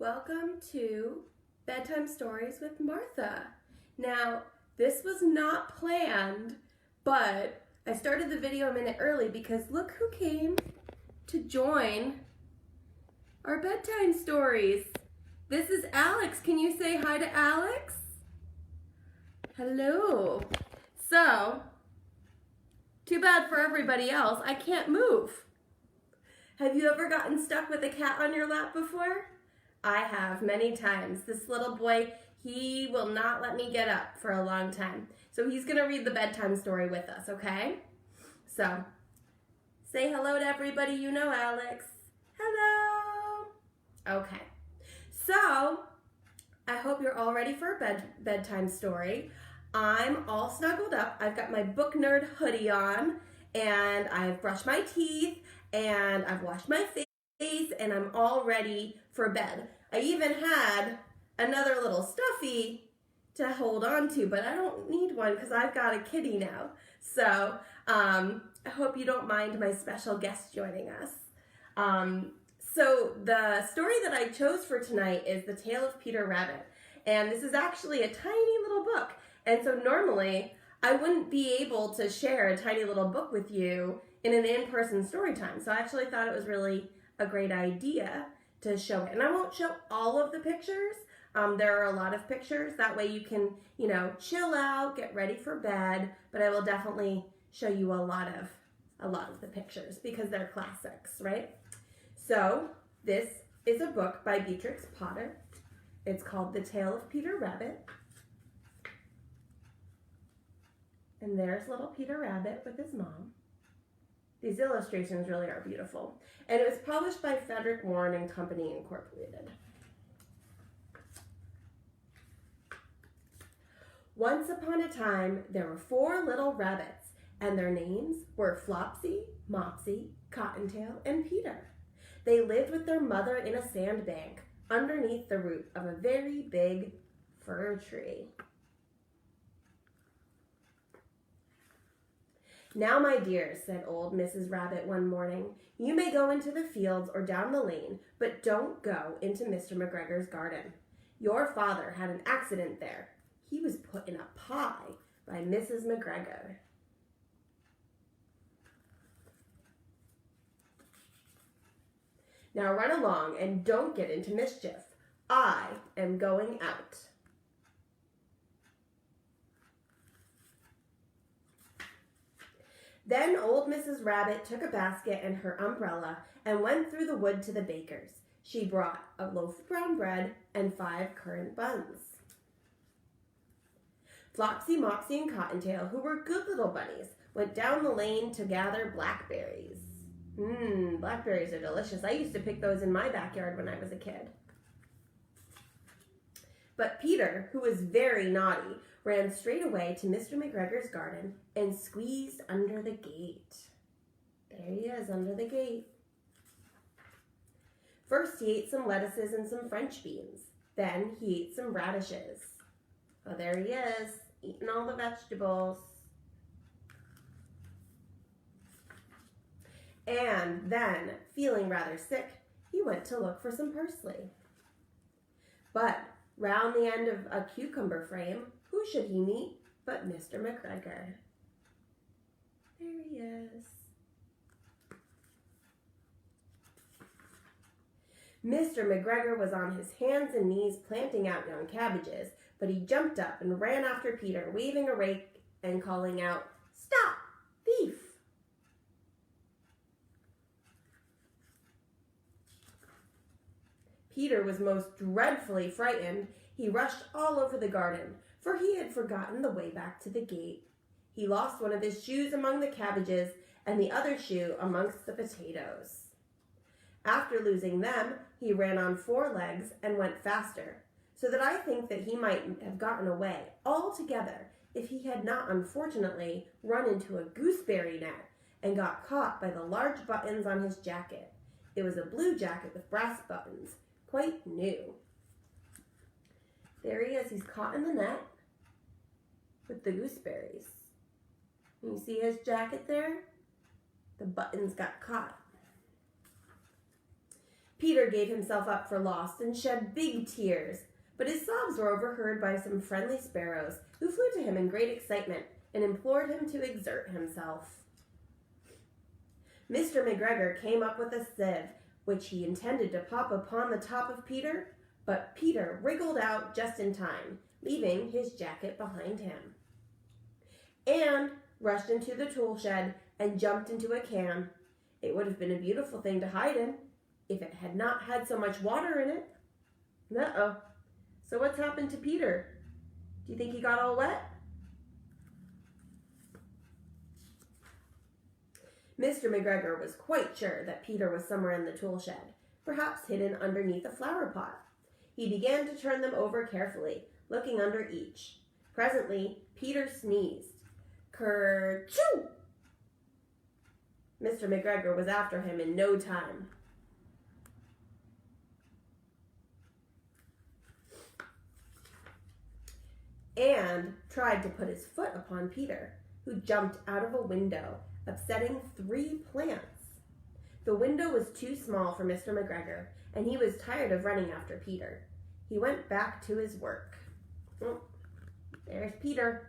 Welcome to Bedtime Stories with Martha. Now, this was not planned, but I started the video a minute early because look who came to join our bedtime stories. This is Alex. Can you say hi to Alex? Hello. So, too bad for everybody else, I can't move. Have you ever gotten stuck with a cat on your lap before? I have many times. This little boy, he will not let me get up for a long time. So he's gonna read the bedtime story with us, okay? So, say hello to everybody you know, Alex. Hello. Okay. So, I hope you're all ready for a bedtime story. I'm all snuggled up. I've got my book nerd hoodie on, and I've brushed my teeth, and I've washed my face, and I'm all ready for bed. I even had another little stuffy to hold on to, but I don't need one because I've got a kitty now. So I hope you don't mind my special guest joining us. So the story that I chose for tonight is The Tale of Peter Rabbit. And this is actually a tiny little book. And so normally I wouldn't be able to share a tiny little book with you in an in-person story time. So I actually thought it was really a great idea to show it. And I won't show all of the pictures. There are a lot of pictures. That way you can, chill out, get ready for bed. But I will definitely show you a lot of the pictures because they're classics, right? So this is a book by Beatrix Potter. It's called The Tale of Peter Rabbit. And there's little Peter Rabbit with his mom. These illustrations really are beautiful. And it was published by Frederick Warren and Company Incorporated. Once upon a time, there were 4 little rabbits, and their names were Flopsy, Mopsy, Cottontail, and Peter. They lived with their mother in a sandbank underneath the root of a very big fir tree. "Now, my dears," said old Mrs. Rabbit one morning, "you may go into the fields or down the lane, but don't go into Mr. McGregor's garden. Your father had an accident there. He was put in a pie by Mrs. McGregor." "Now run along and don't get into mischief. I am going out." Then old Mrs. Rabbit took a basket and her umbrella and went through the wood to the baker's. She brought a loaf of brown bread and 5 currant buns. Flopsy, Mopsy, and Cottontail, who were good little bunnies, went down the lane to gather blackberries. Blackberries are delicious. I used to pick those in my backyard when I was a kid. But Peter, who was very naughty, ran straight away to Mr. McGregor's garden and squeezed under the gate. There he is, under the gate. First, he ate some lettuces and some French beans. Then he ate some radishes. Oh, there he is, eating all the vegetables. And then, feeling rather sick, he went to look for some parsley. But round the end of a cucumber frame, who should he meet but Mr. McGregor? There he is. Mr. McGregor was on his hands and knees planting out young cabbages, but he jumped up and ran after Peter, waving a rake and calling out, "Stop, thief!" Peter was most dreadfully frightened. He rushed all over the garden, for he had forgotten the way back to the gate. He lost one of his shoes among the cabbages and the other shoe amongst the potatoes. After losing them, he ran on 4 legs and went faster, so that I think that he might have gotten away altogether if he had not unfortunately run into a gooseberry net and got caught by the large buttons on his jacket. It was a blue jacket with brass buttons, quite new. There he is, he's caught in the net with the gooseberries. You see his jacket there? The buttons got caught. Peter gave himself up for lost and shed big tears, but his sobs were overheard by some friendly sparrows who flew to him in great excitement and implored him to exert himself. Mr. McGregor came up with a sieve, which he intended to pop upon the top of Peter, but Peter wriggled out just in time, leaving his jacket behind him. Anne rushed into the tool shed and jumped into a can. It would have been a beautiful thing to hide in if it had not had so much water in it. Uh-oh. So what's happened to Peter? Do you think he got all wet? Mr. McGregor was quite sure that Peter was somewhere in the tool shed, perhaps hidden underneath a flower pot. He began to turn them over carefully, looking under each. Presently, Peter sneezed. Ker-choo! Mr. McGregor was after him in no time. And tried to put his foot upon Peter, who jumped out of a window, upsetting 3 plants. The window was too small for Mr. McGregor, and he was tired of running after Peter. He went back to his work. Oh, there's Peter,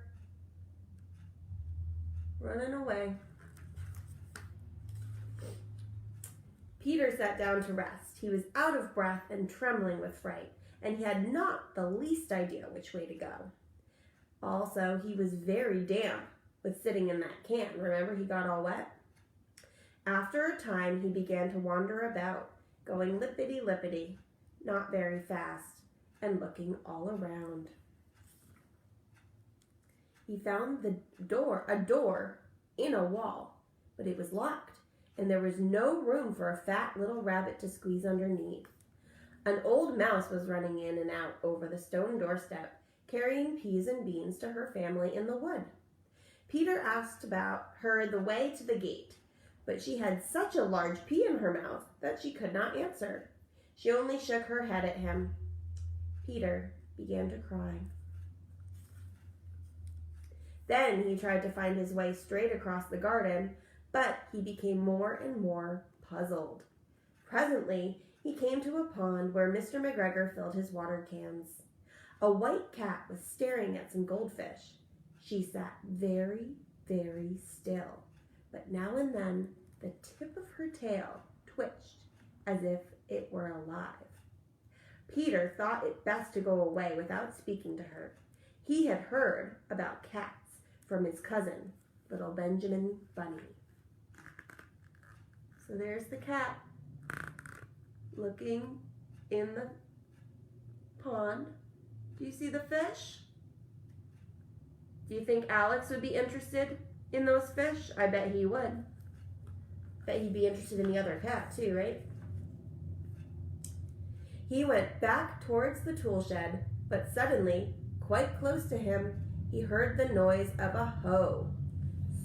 running away. Peter sat down to rest. He was out of breath and trembling with fright, and he had not the least idea which way to go. Also, he was very damp with sitting in that can. Remember, he got all wet? After a time, he began to wander about, going lippity-lippity, not very fast, and looking all around. He found a door in a wall, but it was locked, and there was no room for a fat little rabbit to squeeze underneath. An old mouse was running in and out over the stone doorstep, carrying peas and beans to her family in the wood. Peter asked about her the way to the gate, but she had such a large pea in her mouth that she could not answer. She only shook her head at him. Peter began to cry. Then he tried to find his way straight across the garden, but he became more and more puzzled. Presently, he came to a pond where Mr. McGregor filled his water cans. A white cat was staring at some goldfish. She sat very, very still, but now and then the tip of her tail twitched as if it were alive. Peter thought it best to go away without speaking to her. He had heard about cats from his cousin, little Benjamin Bunny. So there's the cat looking in the pond. Do you see the fish? Do you think Alex would be interested in those fish? I bet he would. Bet he'd be interested in the other cat too, right? He went back towards the tool shed, but suddenly, quite close to him, he heard the noise of a hoe.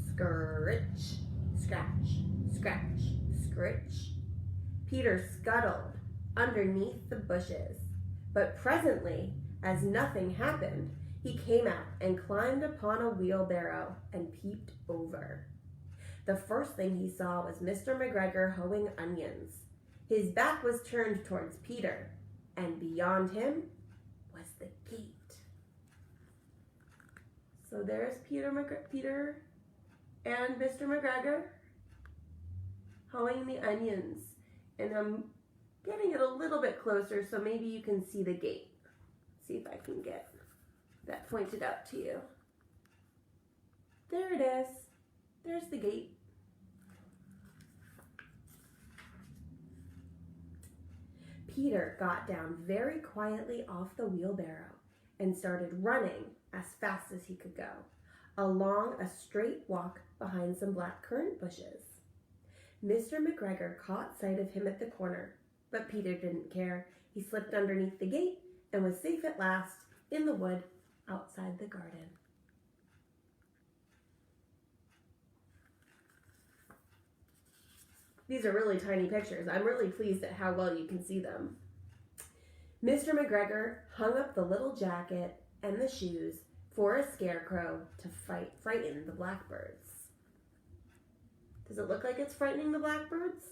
Scritch, scratch, scratch, scritch. Peter scuttled underneath the bushes, but presently, as nothing happened, he came out and climbed upon a wheelbarrow and peeped over. The first thing he saw was Mr. McGregor hoeing onions. His back was turned towards Peter, and beyond him was the gate. So there's Peter and Mr. McGregor hoeing the onions. And I'm getting it a little bit closer so maybe you can see the gate. See if I can get that pointed out to you. There it is. There's the gate. Peter got down very quietly off the wheelbarrow and started running as fast as he could go, along a straight walk behind some black currant bushes. Mr. McGregor caught sight of him at the corner, but Peter didn't care. He slipped underneath the gate and was safe at last in the wood outside the garden. These are really tiny pictures. I'm really pleased at how well you can see them. Mr. McGregor hung up the little jacket and the shoes for a scarecrow to frighten the blackbirds. Does it look like it's frightening the blackbirds?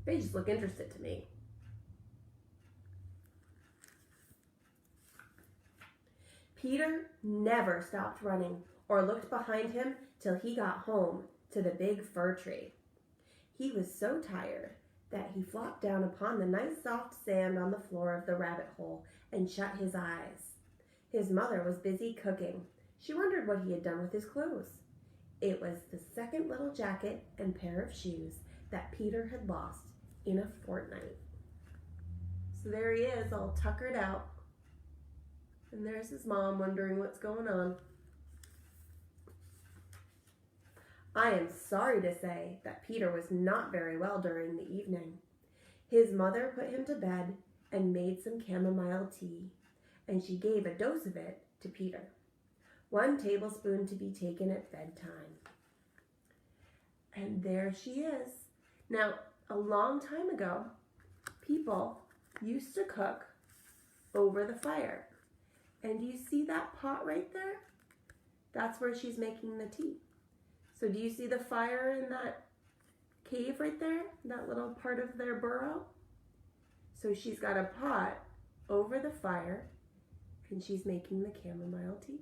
They just look interested to me. Peter never stopped running or looked behind him till he got home to the big fir tree. He was so tired that he flopped down upon the nice soft sand on the floor of the rabbit hole and shut his eyes. His mother was busy cooking. She wondered what he had done with his clothes. It was the second little jacket and pair of shoes that Peter had lost in a fortnight. So there he is, all tuckered out. And there's his mom wondering what's going on. I am sorry to say that Peter was not very well during the evening. His mother put him to bed and made some chamomile tea, and she gave a dose of it to Peter. 1 tablespoon to be taken at bedtime. And there she is. Now, a long time ago, people used to cook over the fire. And do you see that pot right there? That's where she's making the tea. So do you see the fire in that cave right there? That little part of their burrow? So she's got a pot over the fire and she's making the chamomile tea.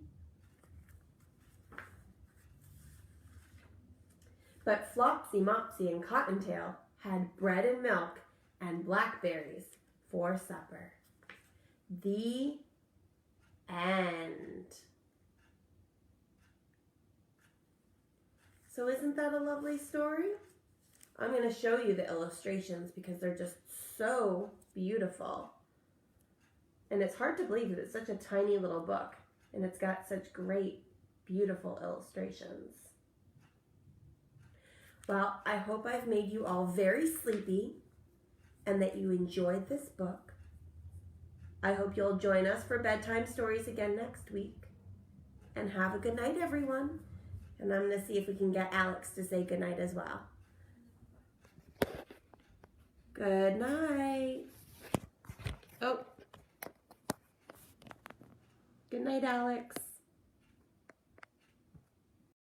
But Flopsy, Mopsy, and Cottontail had bread and milk and blackberries for supper. The end. So isn't that a lovely story? I'm going to show you the illustrations because they're just so beautiful. And it's hard to believe that it's such a tiny little book and it's got such great, beautiful illustrations. Well, I hope I've made you all very sleepy and that you enjoyed this book. I hope you'll join us for Bedtime Stories again next week. And have a good night, everyone. And I'm going to see if we can get Alex to say good night as well. Good night. Oh. Good night, Alex.